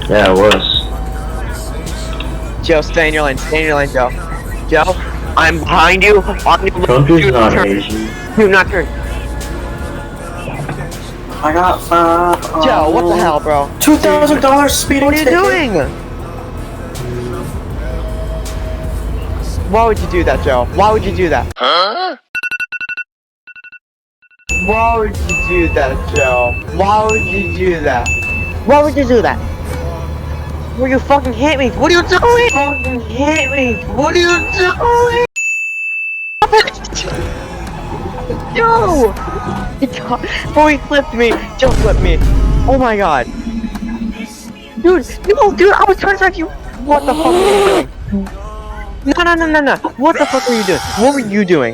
Yeah, it was. Joe, stay in your lane. Stay in your lane, Joe. Joe, I'm behind you. On your left. Country's Do not turn. Asian. Do not turn. I got five. Joe, what the hell, bro? $2,000 speeding What are you ticket. doing? Why would you do that, Joe? Why would you do that? Huh? Why would you do that, Joe? Why would you do that? Why would you do that? Will you fucking hit me? What are you doing? Fucking hit me! What are you doing? Joe! Oh, he flipped me! Joe flipped me! Oh my god! Dude, no, dude, I was trying to track you! What the fuck are you doing? No. What the fuck were you doing? What were you doing?